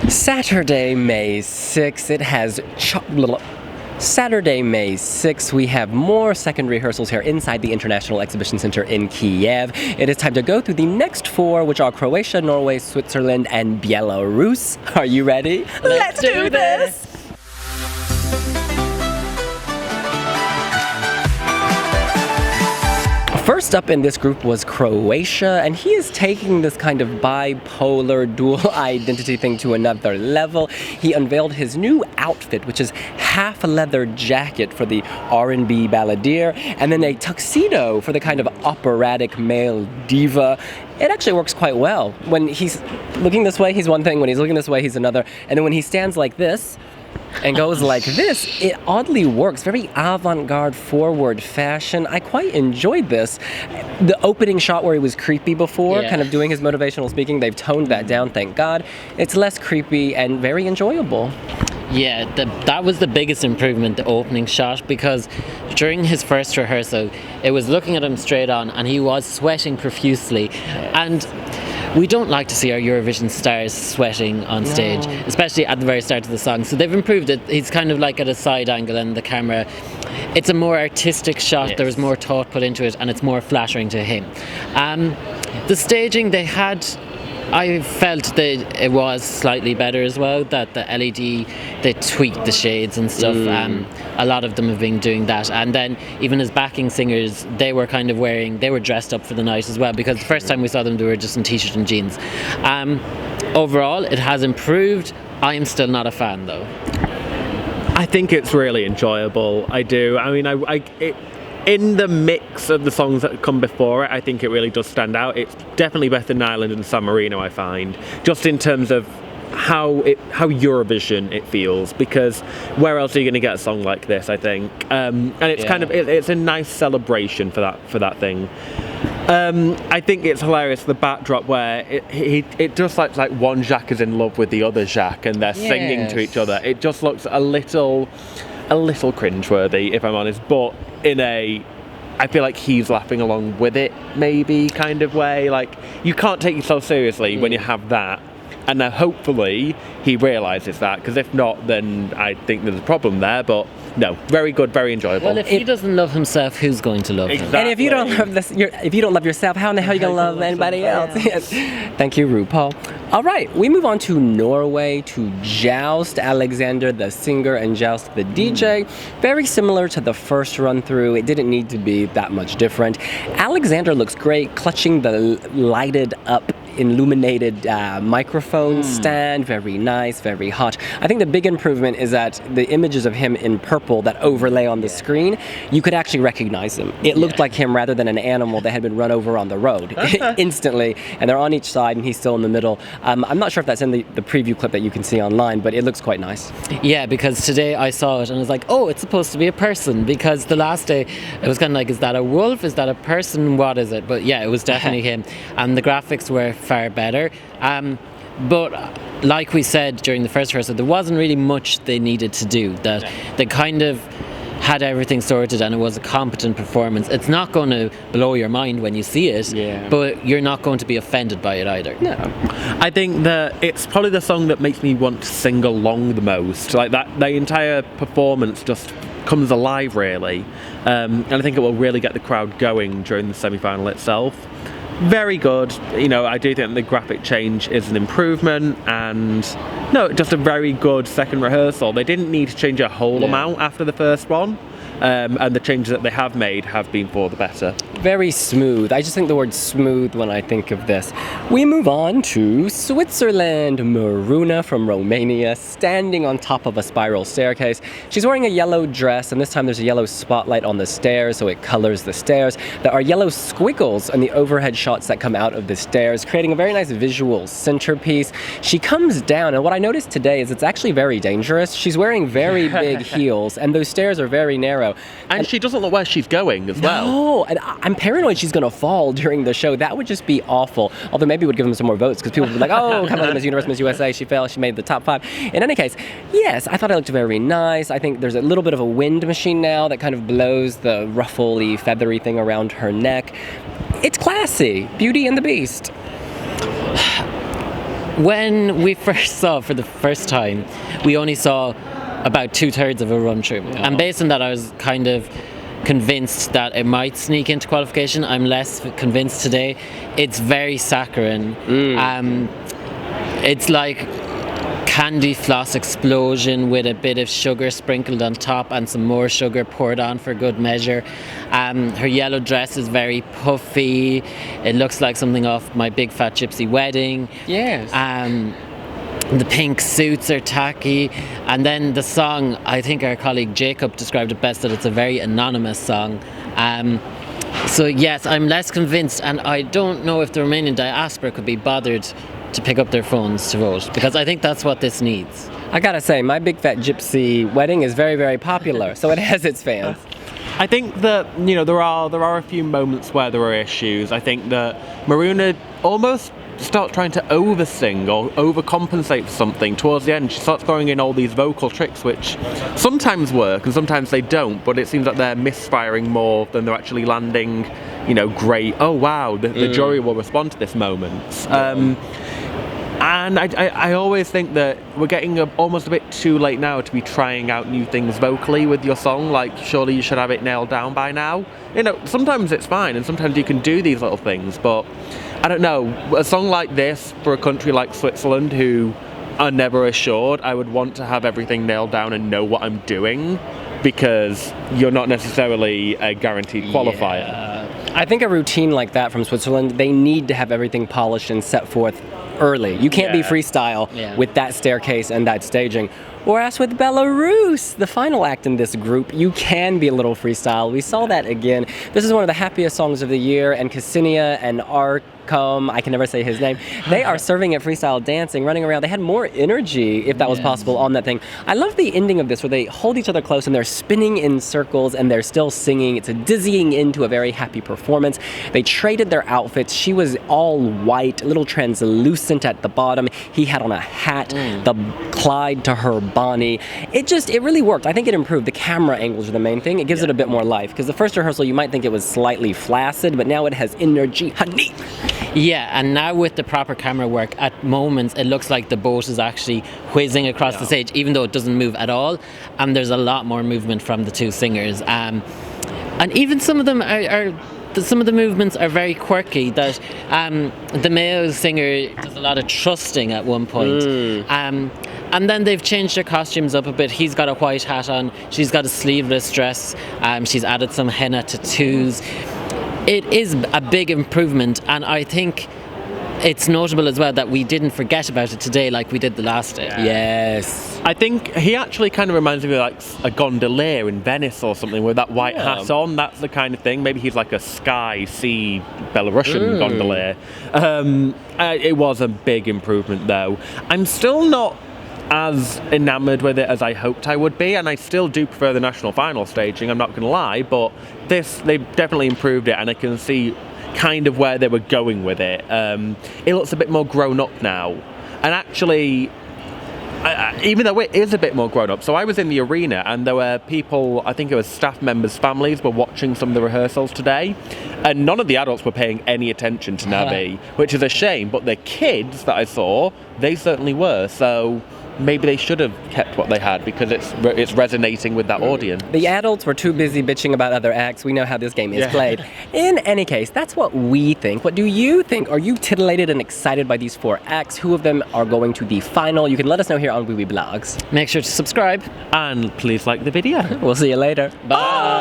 Saturday, May 6th, it has Saturday, May 6th, we have more second rehearsals here inside the International Exhibition Center in Kyiv. It is time to go through the next four, which are Croatia, Norway, Switzerland, and Belarus. Are you ready? Let's do this! First up in this group was Croatia, and he is taking this kind of bipolar dual identity thing to another level. He unveiled his new outfit, which is half a leather jacket for the R&B balladeer, and then a tuxedo for the kind of operatic male diva. It actually works quite well. When he's looking this way, he's one thing. When he's looking this way, he's another. And then when he stands like this, and goes like this, it oddly works. Very avant-garde, forward fashion. I quite enjoyed this. The opening shot where he was creepy before, kind of doing his motivational speaking, they've toned that down, thank God. It's less creepy and very enjoyable. Yeah, that was the biggest improvement, the opening shot, because during his first rehearsal, it was looking at him straight on and he was sweating profusely. And we don't like to see our Eurovision stars sweating on stage, especially at the very start of the song. So they've improved it. He's kind of like at a side angle and the camera. It's a more artistic shot. There was more thought put into it and it's more flattering to him. The staging they had, I felt that it was slightly better as well, that the LED, they tweaked the shades and stuff. A lot of them have been doing that. And then even as backing singers, they were dressed up for the night as well, because the first time we saw them, they were just in t-shirt and jeans. Overall, it has improved. I am still not a fan though. I think it's really enjoyable. I do. I mean, in the mix of the songs that come before it, I think it really does stand out. It's definitely better than Ireland and San Marino, I find, just in terms of how Eurovision it feels, because where else are you going to get a song like this, I think? And it's kind of it's a nice celebration for that thing. I think it's hilarious, the backdrop where it just looks like one Jacques is in love with the other Jacques and they're singing to each other. It just looks a little cringeworthy, if I'm honest, but in a, I feel like he's laughing along with it, maybe, kind of way. Like, you can't take yourself seriously when you have that. And now hopefully he realises that, because if not, then I think there's a problem there. But no, very good, very enjoyable. Well, if he doesn't love himself, who's going to love him? And if you don't love if you don't love yourself, how in the hell are you going to love anybody else? Yes. Thank you, RuPaul. All right, we move on to Norway, to JOWST. Alexander, the singer, and JOWST, the DJ. Very similar to the first run-through. It didn't need to be that much different. Alexander looks great, clutching the lighted up illuminated microphone stand. Very nice, very hot. I think the big improvement is that the images of him in purple that overlay on the screen, you could actually recognize him. It looked like him rather than an animal that had been run over on the road instantly, and they're on each side and he's still in the middle. I'm not sure if that's in the preview clip that you can see online, but it looks quite nice. Yeah, because today I saw it and I was like, oh, it's supposed to be a person, because the last day it was kind of like, is that a wolf? Is that a person? What is it? But yeah, it was definitely him. And the graphics were far better. But like we said during the first rehearsal, there wasn't really much they needed to do. That they kind of had everything sorted and it was a competent performance. It's not going to blow your mind when you see it, but you're not going to be offended by it either. No. I think that it's probably the song that makes me want to sing along the most. Like that, the entire performance just comes alive, really. And I think it will really get the crowd going during the semi-final itself. Very good. You know, I do think the graphic change is an improvement, and no, just a very good second rehearsal. They didn't need to change a whole amount after the first one. And the changes that they have made have been for the better. Very smooth. I just think the word smooth when I think of this. We move on to Switzerland. Maruna from Romania, standing on top of a spiral staircase. She's wearing a yellow dress, and this time there's a yellow spotlight on the stairs, so it colors the stairs. There are yellow squiggles on the overhead shots that come out of the stairs, creating a very nice visual centerpiece. She comes down, and what I noticed today is it's actually very dangerous. She's wearing very big heels, and those stairs are very narrow. And she doesn't know where she's going as well. No, and I'm paranoid she's going to fall during the show. That would just be awful. Although maybe it would give them some more votes, because people would be like, oh, come on, Miss Universe, Miss USA, she fell, she made the top 5. In any case, yes, I thought it looked very nice. I think there's a little bit of a wind machine now that kind of blows the ruffly, feathery thing around her neck. It's classy. Beauty and the Beast. When we first saw for the first time, we only saw about 2/3 of a run through. And based on that, I was kind of convinced that it might sneak into qualification. I'm less convinced today. It's very saccharine. It's like candy floss explosion with a bit of sugar sprinkled on top and some more sugar poured on for good measure. Her yellow dress is very puffy. It looks like something off My Big Fat Gypsy Wedding. Yes. The pink suits are tacky, and then the song, I think our colleague Jacob described it best, that it's a very anonymous song. So yes, I'm less convinced, and I don't know if the Romanian diaspora could be bothered to pick up their phones to vote, because I think that's what this needs. I gotta say, My Big Fat Gypsy Wedding is very, very popular, so it has its fans. I think that, you know, there are a few moments where there are issues. I think that Maruna almost starts trying to oversing or overcompensate for something towards the end. She starts throwing in all these vocal tricks which sometimes work and sometimes they don't, but it seems like they're misfiring more than they're actually landing, you know, great, oh wow, the jury will respond to this moment. And I always think that we're getting almost a bit too late now to be trying out new things vocally with your song. Like, surely you should have it nailed down by now. You know, sometimes it's fine and sometimes you can do these little things, but I don't know, a song like this for a country like Switzerland who are never assured, I would want to have everything nailed down and know what I'm doing, because you're not necessarily a guaranteed qualifier. Yeah. I think a routine like that from Switzerland, they need to have everything polished and set forth early. You can't be freestyle with that staircase and that staging. Whereas with Belarus, the final act in this group, you can be a little freestyle. We saw that again. This is one of the happiest songs of the year, and Ksenia and Arkham, I can never say his name, they are serving at freestyle dancing, running around. They had more energy, if that was possible, on that thing. I love the ending of this where they hold each other close and they're spinning in circles and they're still singing. It's a dizzying into a very happy performance. They traded their outfits. She was all white, a little translucent at the bottom. He had on a hat, the Clyde to her Bonnie. It really worked. I think it improved. The camera angles are the main thing. It gives it a bit more life, because the first rehearsal you might think it was slightly flaccid, but now it has energy. Honey. Yeah, and now with the proper camera work, at moments it looks like the boat is actually whizzing across the stage, even though it doesn't move at all. And there's a lot more movement from the two singers. And even some of them some of the movements are very quirky. That the male singer does a lot of thrusting at one point. And then they've changed their costumes up a bit. He's got a white hat on, she's got a sleeveless dress, she's added some henna tattoos. It is a big improvement, and I think it's notable as well that we didn't forget about it today like we did the last day. Yes. I think he actually kind of reminds me of like a gondolier in Venice or something with that white hat on. That's the kind of thing. Maybe he's like a sea Belarusian gondolier. It was a big improvement though. I'm still not as enamoured with it as I hoped I would be, and I still do prefer the national final staging, I'm not going to lie, but they definitely improved it, and I can see kind of where they were going with it. It looks a bit more grown up now, and actually even though it is a bit more grown up, so I was in the arena and there were people, I think it was staff members' families, were watching some of the rehearsals today, and none of the adults were paying any attention to Navi, which is a shame, but the kids that I saw, they certainly were, so maybe they should have kept what they had, because it's resonating with that audience. The adults were too busy bitching about other acts. We know how this game is played. In any case, that's what we think. What do you think? Are you titillated and excited by these 4 acts? Who of them are going to the final? You can let us know here on wiwibloggs. Make sure to subscribe. And please like the video. We'll see you later. Bye.